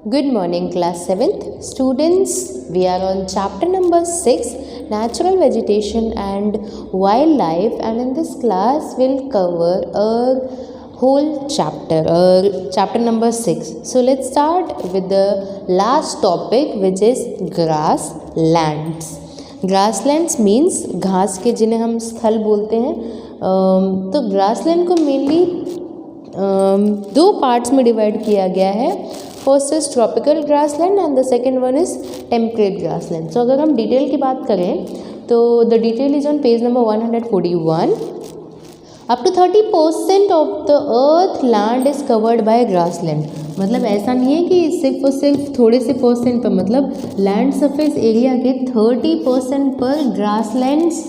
Good morning, class 7th. Students, we are on chapter number 6, Natural Vegetation and Wildlife, and in this class we'll cover a whole chapter number 6. So let's start with the last topic, which is grasslands. Grasslands means घास के जिन्हें हम स्थल बोलते हैं. तो grassland को mainly दो पार्ट्स में डिवाइड किया गया है. First is tropical grassland and the second one is temperate grassland. So अगर हम डिटेल की बात करें तो the detail is on page number 141. Up to 30% of the earth land is covered by grassland. मतलब ऐसा नहीं है कि सिर्फ और सिर्फ थोड़े से परसेंट पर, मतलब लैंड सरफेस एरिया के 30% पर ग्रासलैंड्स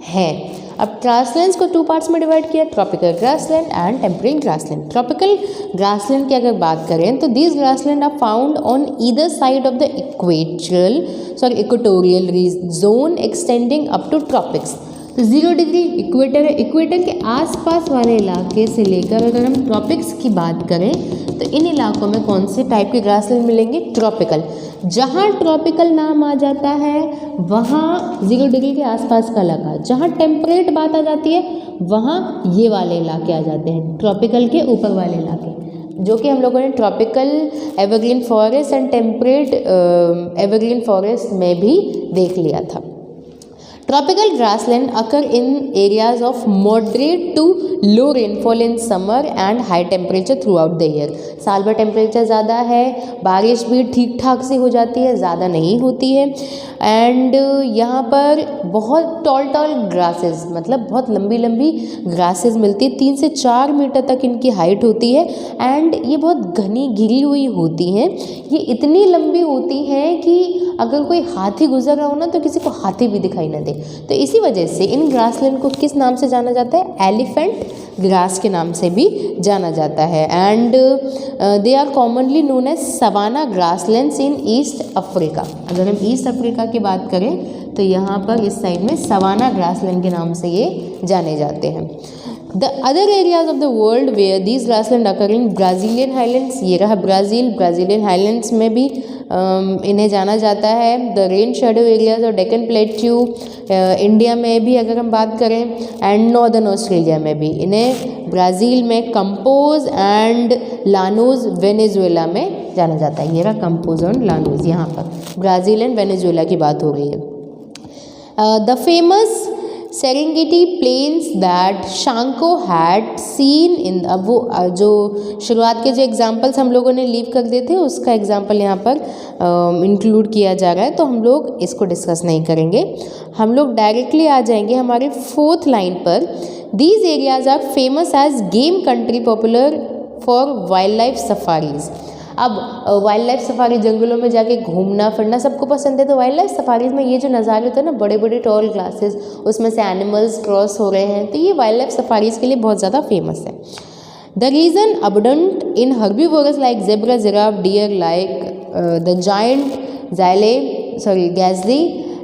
है. अब ग्रासलैंड्स को टू पार्ट्स में डिवाइड किया, tropical grassland and temperate grassland. Tropical grassland की अगर बात करें तो these grassland are found on either side of the equatorial zone extending up to tropics. तो 0 डिग्री इक्वेटर है. इक्वेटर के आसपास वाले इलाके से लेकर अगर हम ट्रॉपिक्स की बात करें तो इन इलाकों में कौन से टाइप के ग्रासलैंड मिलेंगे? ट्रॉपिकल. जहाँ ट्रॉपिकल नाम आ जाता है वहाँ 0 डिग्री के आसपास का इलाका. जहाँ टेम्परेट बात आ जाती है वहाँ ये वाले इलाके आ जाते हैं, ट्रॉपिकल के ऊपर वाले इलाके, जो कि हम लोगों ने tropical evergreen forest and temperate evergreen forest में भी देख लिया था. Tropical grassland occur in areas of moderate to low rainfall in summer and high temperature throughout the year. साल भर टेम्परेचर ज़्यादा है, बारिश भी ठीक ठाक से हो जाती है, ज़्यादा नहीं होती है. एंड यहाँ पर बहुत टॉल ग्रासेस, मतलब बहुत लंबी लंबी ग्रासेस मिलती है. 3 से 4 मीटर तक इनकी हाइट होती है एंड ये बहुत घनी घिरी हुई होती हैं. ये इतनी लंबी होती हैं कि अगर कोई हाथी गुजर रहा हो ना तो किसी को हाथी भी दिखाई ना दे. तो इसी वजह से इन ग्रासलैंड को किस नाम से जाना जाता है? एलिफेंट ग्रास के नाम से भी जाना जाता है. And they are commonly known as savanna grasslands in East Africa. अगर हम ईस्ट अफ्रीका की बात करें तो यहाँ पर इस साइड में सवाना ग्रासलैंड के नाम से ये जाने जाते हैं. The other areas of the world where these grassland occur in Brazilian highlands, ये रहा ब्राज़ीलियन हाईलैंड्स में भी इन्हें जाना जाता है. द रेन शेडो एरियाज और डेक्कन प्लेट्यू इंडिया में भी अगर हम बात करें, एंड नॉर्दर्न ऑस्ट्रेलिया में भी. इन्हें ब्राज़ील में कंपोज एंड लानोज वेनेजुएला में जाना जाता है. ये रहा कंपोज और लानोज, यहाँ पर ब्राज़ील एंड वेनेजुएला की बात हो रही है. The famous Serengeti plains that शांको हैड सीन इन. अब वो जो शुरुआत के जो एग्जांपल्स हम लोगों ने लीव कर दिए थे उसका एग्जांपल यहाँ पर इंक्लूड किया जा रहा है, तो हम लोग इसको डिस्कस नहीं करेंगे. हम लोग डायरेक्टली आ जाएंगे हमारे 4th लाइन पर. These areas are famous as game country, popular for wild life safaris. अब वाइल्ड लाइफ सफारी, जंगलों में जाके घूमना फिरना सबको पसंद है. तो वाइल्ड लाइफ सफारीज में ये जो नज़ारे होते हैं ना, बड़े बड़े टॉल ग्लासेस, उसमें से एनिमल्स क्रॉस हो रहे हैं, तो ये वाइल्ड लाइफ सफारीज के लिए बहुत ज़्यादा फेमस है. The region abundant in herbivores like zebra, giraffe, deer like the giant gazelle,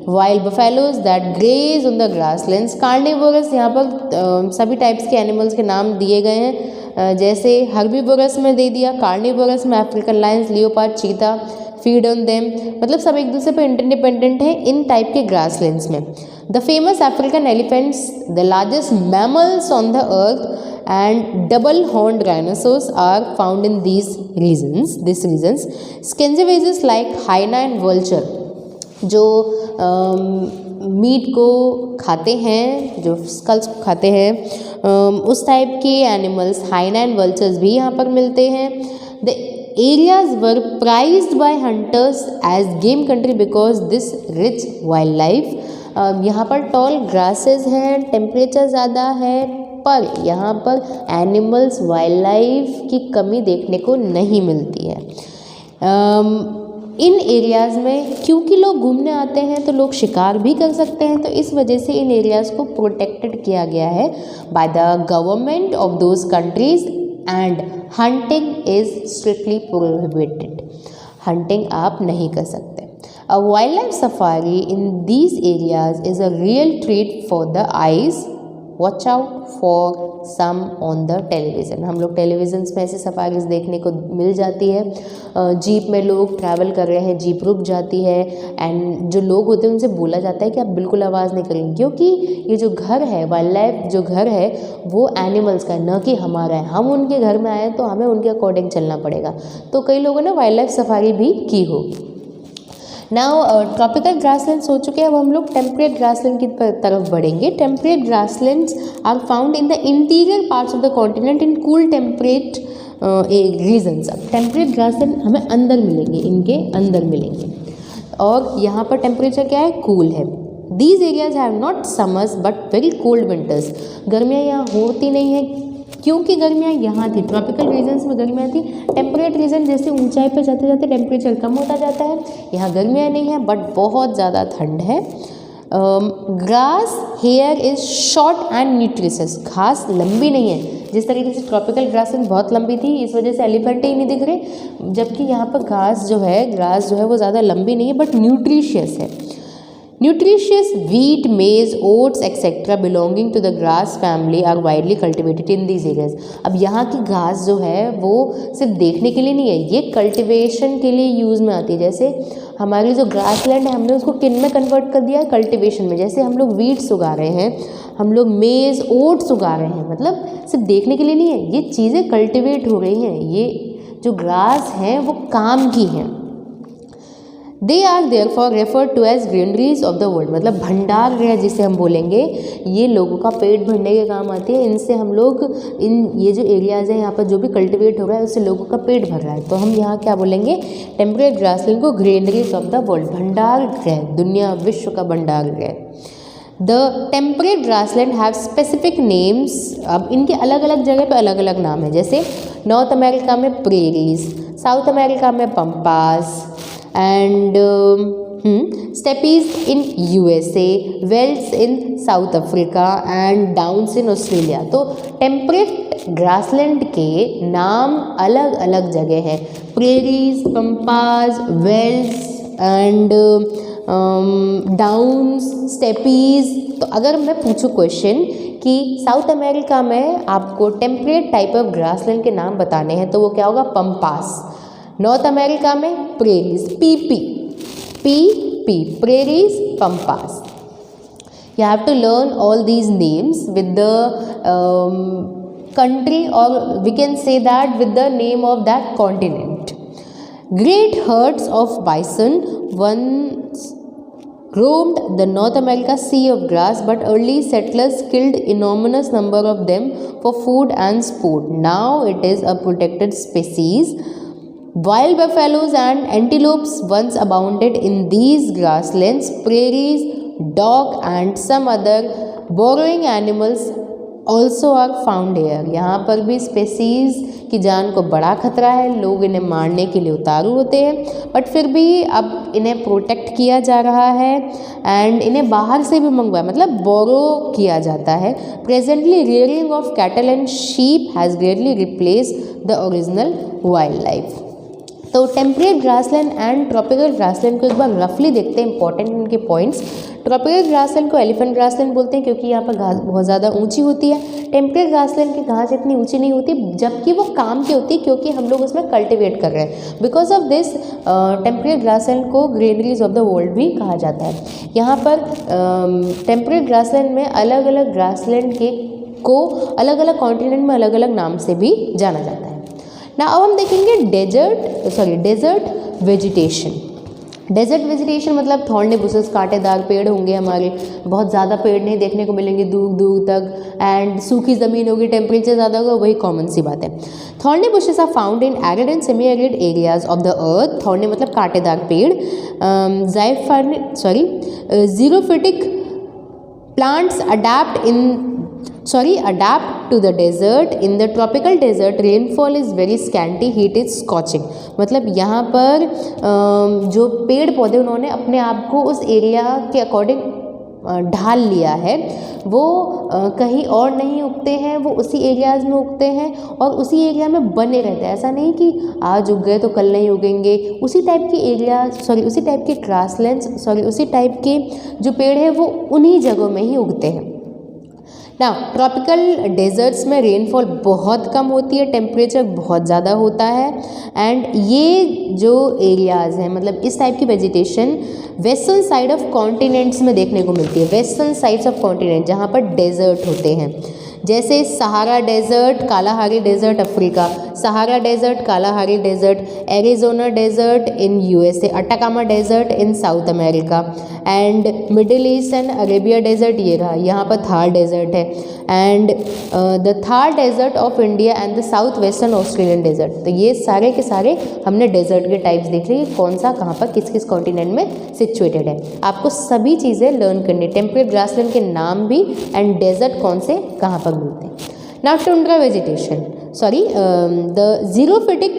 wild buffaloes that graze on the grasslands. Carnivores, यहाँ पर सभी टाइप्स के एनिमल्स के नाम दिए गए हैं. जैसे हर्बीवोरस में दे दिया, कार्निवोरस में अफ्रीकन लायंस, लियोपार्ड, चीता, फीड ऑन देम. मतलब सब एक दूसरे पर इंटरडिपेंडेंट हैं इन टाइप के ग्रासलैंड्स में. The famous African elephants, the largest mammals on the earth, and double horned rhinoceros are found in these regions. Scavengers like hyena and vulture, जो मीट को खाते हैं, जो स्कल्स को खाते हैं, उस टाइप के एनिमल्स हाइना एंड वल्चर्स भी यहाँ पर मिलते हैं. The areas were prized by hunters as game country because this rich wild life. यहाँ पर टॉल ग्रासेस हैं, टेम्परेचर ज़्यादा है, पर यहाँ पर एनिमल्स, वाइल्ड लाइफ की कमी देखने को नहीं मिलती है. इन एरियाज़ में क्योंकि लोग घूमने आते हैं तो लोग शिकार भी कर सकते हैं, तो इस वजह से इन एरियाज़ को प्रोटेक्टेड किया गया है by the government of those countries. And hunting is strictly prohibited. Hunting आप नहीं कर सकते. A wild life safari in these areas is a real treat for the eyes. Watch out for some on the television. हम लोग television में ऐसी safaris देखने को मिल जाती है। जीप में लोग ट्रैवल कर रहे हैं, जीप रुक जाती है एंड जो लोग होते हैं उनसे बोला जाता है कि आप बिल्कुल आवाज़ नहीं करेंगे, क्योंकि ये जो घर है, वाइल्ड लाइफ जो घर है वो एनिमल्स का है, न कि हमारा है। हम उनके घर में आए तो हमें उनके अकॉर्डिंग चलना पड़ेगा। तो कई लोगों ने वाइल्ड लाइफ सफारी भी की होगी। नाउ ट्रॉपिकल ग्रासलैंड्स हो चुके हैं, अब हम लोग टेम्परेट ग्रासलैंड की तरफ बढ़ेंगे। Temperate grasslands are found in the interior parts of the continent in cool temperate regions. अब टेम्परेट ग्रासलैंड हमें अंदर मिलेंगे, इनके अंदर मिलेंगे, और यहाँ पर टेम्परेचर क्या है, कूल है। These areas have not summers but very cold winters. गर्मियाँ यहाँ होती नहीं है, क्योंकि गर्मियाँ यहाँ थी, ट्रॉपिकल रीजन्स में गर्मियाँ थी। टेम्परेट रीजन जैसे ऊंचाई पर जाते जाते टेम्परेचर कम होता जाता है, यहाँ गर्मियाँ नहीं है बट बहुत ज़्यादा ठंड है। Grass here is short and nutritious. घास लंबी नहीं है, जिस तरीके से ट्रॉपिकल ग्रास बहुत लंबी थी, इस वजह से एलिफेंट ही नहीं दिख रहे, जबकि यहाँ पर ग्रास जो है वो ज़्यादा लंबी नहीं है बट न्यूट्रिशियस है। Nutritious wheat, maize, oats etc. belonging to the grass family are widely cultivated in these areas. अब यहाँ की घास जो है वो सिर्फ देखने के लिए नहीं है, ये कल्टिवेशन के लिए यूज़ में आती है। जैसे हमारी जो ग्रास लैंड है हमने उसको किन में कन्वर्ट कर दिया है, कल्टिवेशन में। जैसे हम लोग वीट्स उगा रहे हैं, हम लोग मेज़ ओट्स उगा रहे हैं, मतलब सिर्फ देखने के लिए नहीं है, ये चीज़ें कल्टिवेट हो रही हैं। ये जो ग्रास हैं वो काम की हैं। They are therefore referred to as granaries of the world, मतलब भंडार गृह जिसे हम बोलेंगे, ये लोगों का पेट भरने के काम आती है। इनसे हम लोग ये जो एरियाज़ हैं यहाँ पर जो भी कल्टिवेट हो रहा है उससे लोगों का पेट भर रहा है। तो हम यहाँ क्या बोलेंगे, टेम्परेट ग्रासलैंड को ग्रेनरीज ऑफ द वर्ल्ड, भंडार गृह, दुनिया विश्व का भंडार गृह। The temperate grassland have specific names. अब इनके अलग अलग जगह पे अलग अलग नाम है। जैसे नॉर्थ अमेरिका में प्रेरीज, साउथ अमेरिका में pampas and steppes in USA, velds in South Africa and downs in Australia. तो टेम्परेट ग्रासलैंड के नाम अलग अलग जगह हैं, prairies, pampas, velds and downs, steppes. तो अगर मैं पूछूं क्वेश्चन कि साउथ अमेरिका में आपको टेम्परेट टाइप ऑफ ग्रासलैंड के नाम बताने हैं तो वो क्या होगा, पम्पास। नॉर्थ अमेरिका में prairies, PP, prairies, Pampas. You have to learn all these names with the country, or we can say that with the name of that continent. Great herds of bison once roamed the North America Sea of Grass, but early settlers killed enormous number of them for food and sport. Now it is a protected species. Wild buffaloes and antelopes once abounded in these grasslands. Prairies, dog and some other burrowing animals also are found here. यहाँ पर भी species की जान को बड़ा खतरा है, लोग इन्हें मारने के लिए उतारू होते हैं, बट फिर भी अब इन्हें प्रोटेक्ट किया जा रहा है एंड इन्हें बाहर से भी मंगवाया, मतलब बोरो किया जाता है। Presently rearing of cattle and sheep has greatly replaced the original wildlife. तो temperate grassland and tropical grassland को एक बार रफली देखते हैं, इंपॉर्टेंट इनके पॉइंट्स। ट्रॉपिकल ग्रासलैंड को एलिफेंट ग्रासलैंड बोलते हैं क्योंकि यहाँ पर घास बहुत ज़्यादा ऊंची होती है। टेम्परेट ग्रासलैंड की घास इतनी ऊंची नहीं होती, जबकि वो काम की होती है क्योंकि हम लोग उसमें कल्टिवेट कर रहे हैं। Because of this temperate grassland को ग्रेनरीज ऑफ द वर्ल्ड भी कहा जाता है। यहाँ पर टेम्परेट ग्रासलैंड में अलग अलग ग्रासलैंड को अलग अलग कॉन्टिनेंट में अलग अलग नाम से भी जाना जाता है। ना अब हम देखेंगे डेजर्ट वेजिटेशन। डेजर्ट वेजिटेशन मतलब थॉर्नी बुशेस, कांटेदार पेड़ होंगे हमारे, बहुत ज़्यादा पेड़ नहीं देखने को मिलेंगे दूर दूर तक, एंड सूखी ज़मीन होगी, टेम्परेचर ज़्यादा होगा, वही कॉमन सी बात है। Thorny bushes are found in arid and semi arid areas of the earth. Thorny मतलब कांटेदार पेड़। Xerophytic plants adapt to the desert. In the tropical desert rainfall is very scanty, heat is scorching. मतलब यहाँ पर जो पेड़ पौधे उन्होंने अपने आप को उस एरिया के अकॉर्डिंग ढाल लिया है, वो कहीं और नहीं उगते हैं, वो उसी एरियाज़ में उगते हैं और उसी एरिया में बने रहते हैं। ऐसा नहीं कि आज उग गए तो कल नहीं उगेंगे। उसी टाइप के ग्रासलैंड्स उसी टाइप के जो पेड़ हैं वो उन्हीं जगहों में ही उगते हैं। ना ट्रॉपिकल डेजर्ट्स में रेनफॉल बहुत कम होती है, टेम्परेचर बहुत ज़्यादा होता है। एंड ये जो एरियाज़ हैं, मतलब इस टाइप की vegetation western side of continents में देखने को मिलती है। वेस्टर्न साइड्स ऑफ कॉन्टिनेंट जहाँ पर डेजर्ट होते हैं, जैसे Sahara desert, Kalahari desert Africa, Sahara desert, Kalahari desert, Arizona desert in USA, Atacama desert in South America, and Middle East and Arabia desert ये रहा, यहाँ पर थार डेजर्ट है, and the Thar desert of India and the south western Australian desert. तो ये सारे के सारे हमने डेजर्ट के टाइप्स देख लिए, कौन सा कहाँ पर किस किस कॉन्टिनेंट में सिचुएटेड है। आपको सभी चीज़ें लर्न करनी, टेम्परेट ग्रासलैंड के नाम भी एंड डेजर्ट कौन से कहाँ पर मिलते हैं। Now tundra vegetation, the xerophytic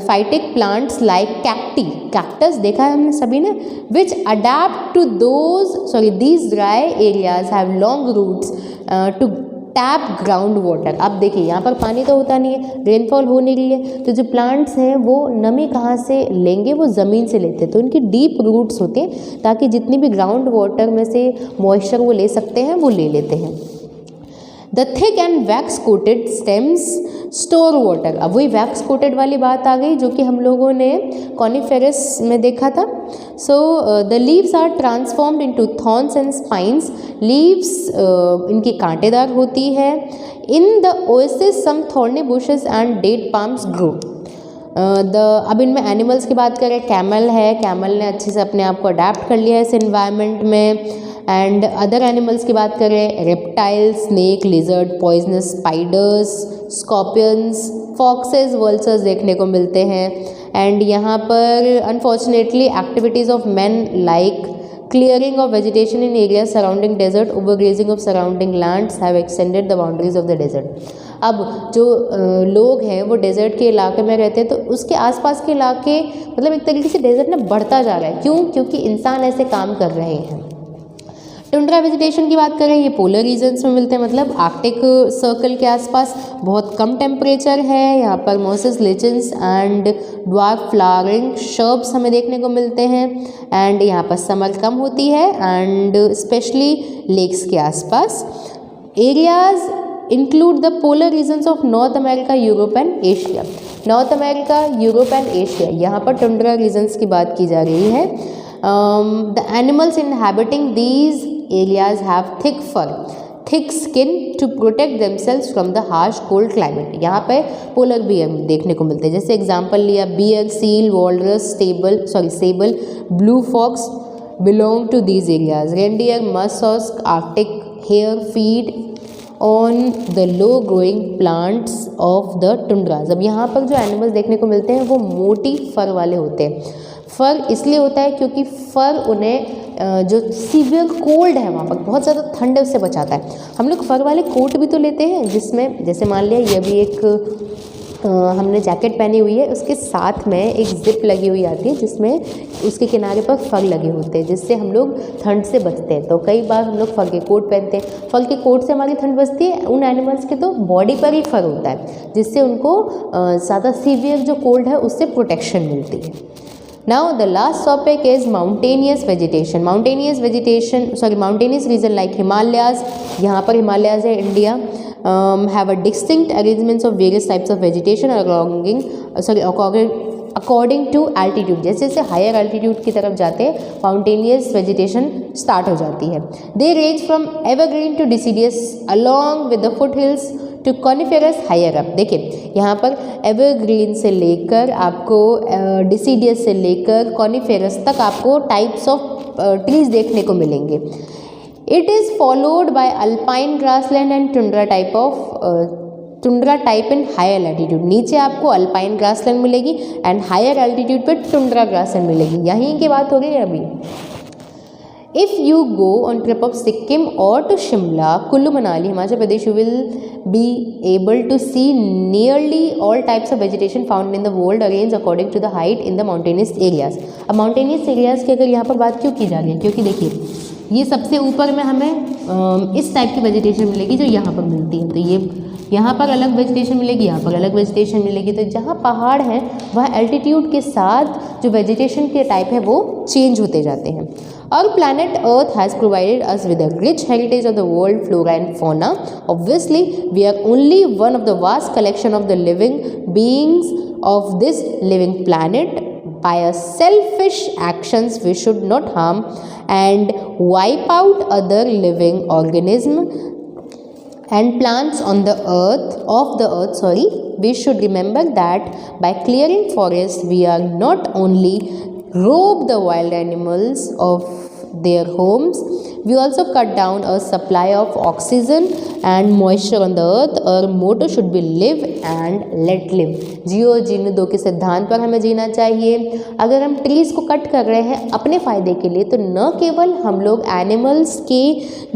phytic plants like cactus देखा है हमने सभी ने, which adapt to these dry areas have long roots to tap ground water. अब देखिए यहाँ पर पानी तो होता नहीं है, रेनफॉल हो नहीं रही है, तो जो प्लांट्स हैं वो नमी कहाँ से लेंगे, वो ज़मीन से लेते हैं। तो इनकी डीप रूट्स होते हैं ताकि जितनी भी ग्राउंड वाटर में से मॉइस्चर वो ले सकते हैं वो ले लेते हैं। The thick and wax coated stems store water. अब वही वैक्स कोटेड वाली बात आ गई जो कि हम लोगों ने कॉनिफेरस में देखा था। So the leaves are transformed into thorns and spines. Leaves इनकी कांटेदार होती है। In the oasis some thorny bushes and date palms grow. अब इनमें एनिमल्स की बात करें, कैमल है, कैमल ने अच्छे से अपने आप को अडेप्ट कर लिया है इस एनवायरनमेंट में। एंड अदर एनिमल्स की बात करें, reptiles, snake, lizard, poisonous spiders, scorpions, foxes, vultures देखने को मिलते हैं। एंड यहाँ पर unfortunately activities of man like clearing of vegetation in areas surrounding desert, overgrazing of surrounding lands have extended the boundaries of the desert। अब जो लोग हैं वो डेजर्ट के इलाके में रहते हैं, तो उसके आसपास के इलाके मतलब एक तरीके से डेजर्ट ना बढ़ता जा रहा है। क्यों? क्योंकि इंसान ऐसे काम कर रहे हैं। टुंड्रा वेजिटेशन की बात करें, ये पोलर रीजन्स में मिलते हैं, मतलब आर्कटिक सर्कल के आसपास बहुत कम टेम्परेचर है। यहाँ पर mosses, lichens and dwarf flowering shrubs हमें देखने को मिलते हैं। एंड यहाँ पर समर कम होती है एंड स्पेशली लेक्स के आसपास। Areas include the polar regions of North America, Europe and Asia. North America, Europe and Asia, यहाँ पर टुंड्रा रीजन्स की बात की जा रही है। The animals inhabiting these areas have thick skin to protect themselves from the harsh cold climate। यहाँ पे पोलर बियर देखने को मिलते हैं, जैसे एग्जांपल लिया bear, seal, walrus, sable, blue fox belong to these areas। Reindeer, musk, arctic hare feed on the low growing plants of the tundras. अब यहाँ पर जो एनिमल्स देखने को मिलते हैं वो मोटी फर वाले होते हैं। फर इसलिए होता है क्योंकि फर उन्हें जो सीवियर कोल्ड है, वहाँ पर बहुत ज़्यादा ठंड उससे बचाता है। हम लोग फर वाले कोट भी तो लेते हैं जिसमें जैसे मान लिया ये भी एक हमने जैकेट पहनी हुई है, उसके साथ में एक जिप लगी हुई आती है जिसमें उसके किनारे पर फर लगे होते हैं जिससे हम लोग ठंड से बचते हैं। तो कई बार हम लोग फर के कोट पहनते हैं। फर के कोट से हमारी ठंड बचती है। उन एनिमल्स के तो बॉडी पर ही फर होता है जिससे उनको ज़्यादा सीवियर जो कोल्ड है उससे प्रोटेक्शन मिलती है। Now the last topic is mountainous vegetation। mountainous region like Himalayas, यहाँ पर हिमालयाज है India, have a distinct arrangements of various types of vegetation according to altitude। जैसे जैसे हायर एल्टीट्यूड की तरफ जाते हैं माउंटेनियस वेजिटेशन स्टार्ट हो जाती है। They range from evergreen to deciduous along with the foothills to coniferous higher up। देखिए यहाँ पर एवरग्रीन से लेकर आपको डिसीडियस से लेकर कॉनिफेरस तक आपको टाइप्स ऑफ ट्रीज देखने को मिलेंगे। It is followed by alpine grassland and tundra type in higher altitude. नीचे आपको अल्पाइन ग्रासलैंड मिलेगी एंड हायर एल्टीट्यूड पे टुंड्रा ग्रासलैंड मिलेगी। यहीं की बात हो रही है अभी। If you go on trip of Sikkim or to Shimla, Kullu Manali, Himachal Pradesh, you will be able to see nearly all types of vegetation found in the world arranged according to the height in the mountainous areas। अब mountainous areas की अगर यहाँ पर बात क्यों की जा रही है, क्योंकि देखिए ये सबसे ऊपर में हमें इस टाइप की वेजिटेशन मिलेगी जो यहाँ पर मिलती है। तो ये यहाँ पर अलग वेजिटेशन मिलेगी, यहाँ पर अलग वेजिटेशन मिलेगी। तो जहाँ पहाड़ हैं वह एल्टीट्यूड के साथ जो वेजिटेशन के टाइप है वो चेंज होते जाते हैं। Our planet Earth has provided us with a rich heritage of the world flora and fauna. Obviously, we are only one of the vast collection of the living beings of this living planet. By our selfish actions, we should not harm and wipe out other living organisms and plants on the earth. We should remember that by clearing forests, we are not only rob the wild animals of their homes, we also cut down a supply of oxygen and moisture on the earth. Our motto should be live and let live. जियो जीने दो के सिद्धांत पर हमें जीना चाहिए। अगर हम trees को कट कर रहे हैं अपने फ़ायदे के लिए, तो न केवल हम लोग एनिमल्स के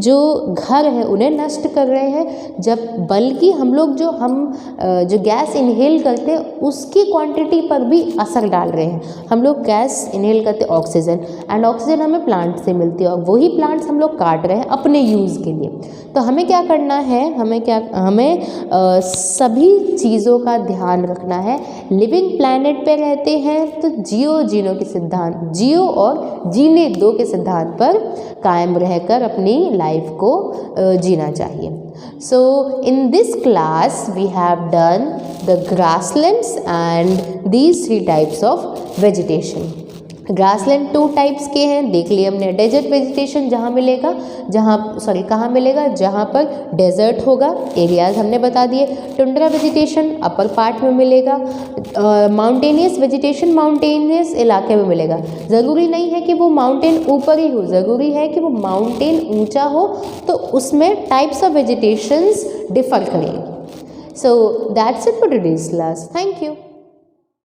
जो घर है उन्हें नष्ट कर रहे हैं, बल्कि हम लोग जो गैस इनहेल करते हैं उसकी क्वांटिटी पर भी असर डाल रहे हैं। हम लोग गैस इनहेल करते ऑक्सीजन, एंड ऑक्सीजन हमें प्लांट से मिलती है और वही प्लांट्स हम लोग काट रहे हैं अपने यूज़ के लिए। तो हमें क्या करना है, हमें सभी चीज़ों का ध्यान रखना है। लिविंग प्लैनेट पे रहते हैं तो जियो और जीने दो के सिद्धांत पर कायम रहकर अपनी लाइफ को जीना चाहिए। So in this class we have done the grasslands and these 3 types of vegetation. Grassland 2 types के हैं, देख लिए हमने। डेजर्ट वेजिटेशन कहाँ मिलेगा, जहाँ पर डेजर्ट होगा, एरियाज हमने बता दिए। टुंड्रा वेजिटेशन अपर पार्ट में मिलेगा। माउंटेनियस वेजिटेशन माउंटेनियस इलाके में मिलेगा। ज़रूरी नहीं है कि वो माउंटेन ऊपर ही हो, ज़रूरी है कि वो माउंटेन ऊंचा हो, तो उसमें टाइप्स ऑफ वेजिटेशंस डिफर करेंगे। So that's it for today's class. Thank you.